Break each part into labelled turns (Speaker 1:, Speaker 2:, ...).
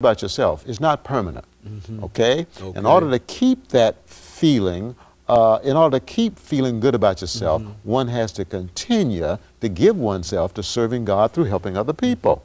Speaker 1: about yourself is not permanent, okay?
Speaker 2: Okay.
Speaker 1: In order to keep that feeling, in order to keep feeling good about yourself, one has to continue to give oneself to serving God through helping other people.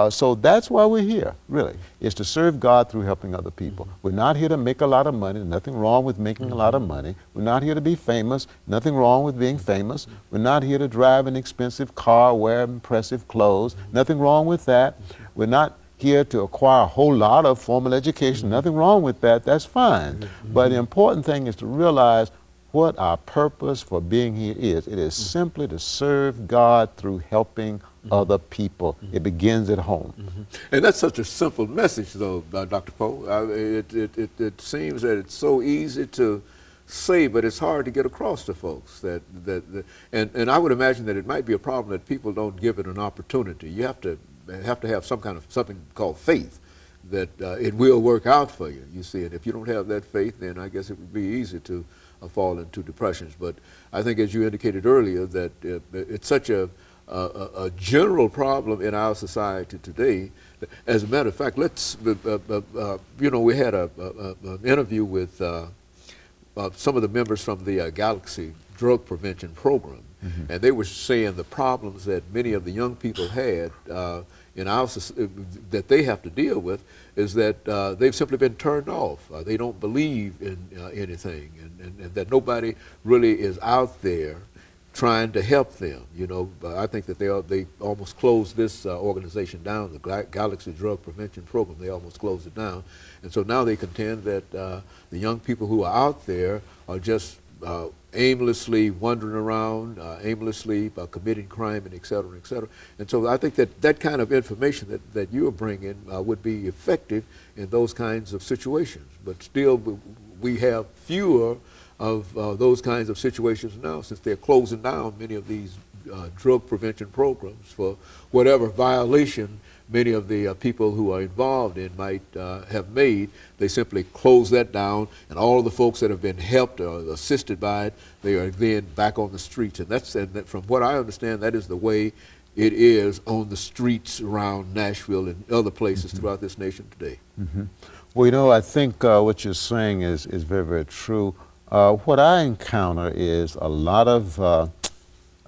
Speaker 1: So that's why we're here, really, is to serve God through helping other people. We're not here to make a lot of money. Nothing wrong with making a lot of money. We're not here to be famous. Nothing wrong with being famous. We're not here to drive an expensive car, wear impressive clothes. Nothing wrong with that. We're not here to acquire a whole lot of formal education. Nothing wrong with that. That's fine. But the important thing is to realize what our purpose for being here is. It is simply to serve God through helping other people. It begins at home.
Speaker 2: And that's such a simple message, though, Dr. Poe. It seems that it's so easy to say, but it's hard to get across to folks. And I would imagine that it might be a problem that people don't give it an opportunity. You have to have something called faith that it will work out for you. You see, and if you don't have that faith, then I guess it would be easy to fall into depressions. But I think, as you indicated earlier, that it's such a general problem in our society today. As a matter of fact, let's you know, we had an interview with some of the members from the Galaxy Drug Prevention Program, and they were saying the problems that many of the young people had in our that they have to deal with is that they've simply been turned off. They don't believe in anything, and that nobody really is out there trying to help them. You know, I think that they almost closed this organization down, the Galaxy Drug Prevention Program. They almost closed it down, and so now they contend that the young people who are out there are just aimlessly wandering around, aimlessly committing crime, and et cetera, et cetera. And so I think that that kind of information that you're bringing would be effective in those kinds of situations. But still, we have fewer of those kinds of situations now, since they're closing down many of these drug prevention programs for whatever violation many of the people who are involved in might have made. They simply close that down, and all of the folks that have been helped or assisted by it, they are then back on the streets. And from what I understand, that is the way it is on the streets around Nashville and other places throughout this nation today.
Speaker 1: Well, you know, I think what you're saying is very, very true. What I encounter is a lot of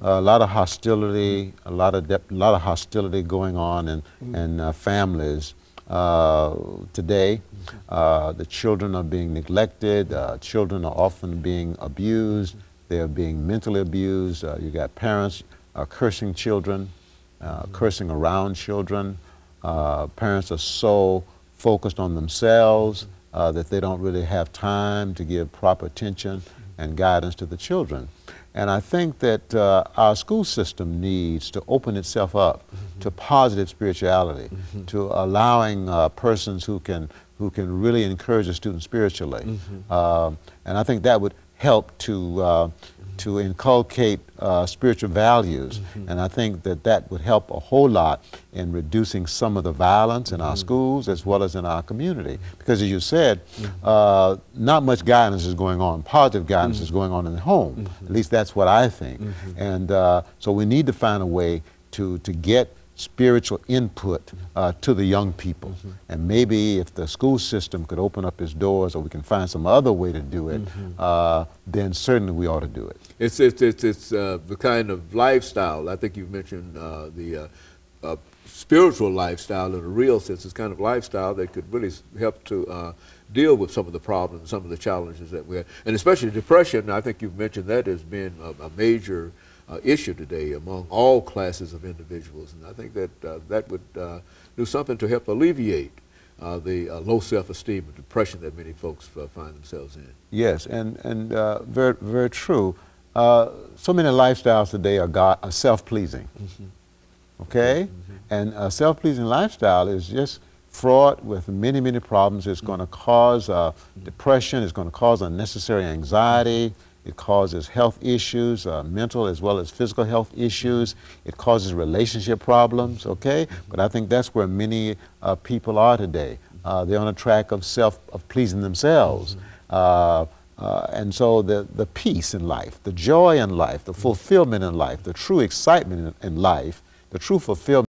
Speaker 1: hostility, a lot of hostility going on in families today. The children are being neglected. Children are often being abused. They are being mentally abused. You got parents cursing children, cursing around children. Parents are so focused on themselves that they don't really have time to give proper attention and guidance to the children. And I think that our school system needs to open itself up to positive spirituality, to allowing persons who can really encourage a student spiritually. And I think that would help to inculcate spiritual values. And I think that would help a whole lot in reducing some of the violence in our schools as well as in our community. Because as you said, not much guidance is going on. Positive guidance is going on in the home. At least that's what I think. And so we need to find a way to get spiritual input to the young people. And maybe if the school system could open up its doors, or we can find some other way to do it, then certainly we ought to do it.
Speaker 2: It's the kind of lifestyle. I think you mentioned the spiritual lifestyle in a real sense. It's kind of lifestyle that could really help to deal with some of the problems, some of the challenges that we have. And especially depression, I think you've mentioned that as being a major issue today among all classes of individuals. And I think that that would do something to help alleviate the low self-esteem and depression that many folks find themselves in.
Speaker 1: Yes, and very, very true. So many lifestyles today are self-pleasing, okay? And a self-pleasing lifestyle is just fraught with many, many problems. It's going to cause depression. It's going to cause unnecessary anxiety. It causes health issues, mental as well as physical health issues. It causes relationship problems, okay? But I think that's where many people are today. They're on a track of pleasing themselves. And so the peace in life, the joy in life, the fulfillment in life, the true excitement in life, the true fulfillment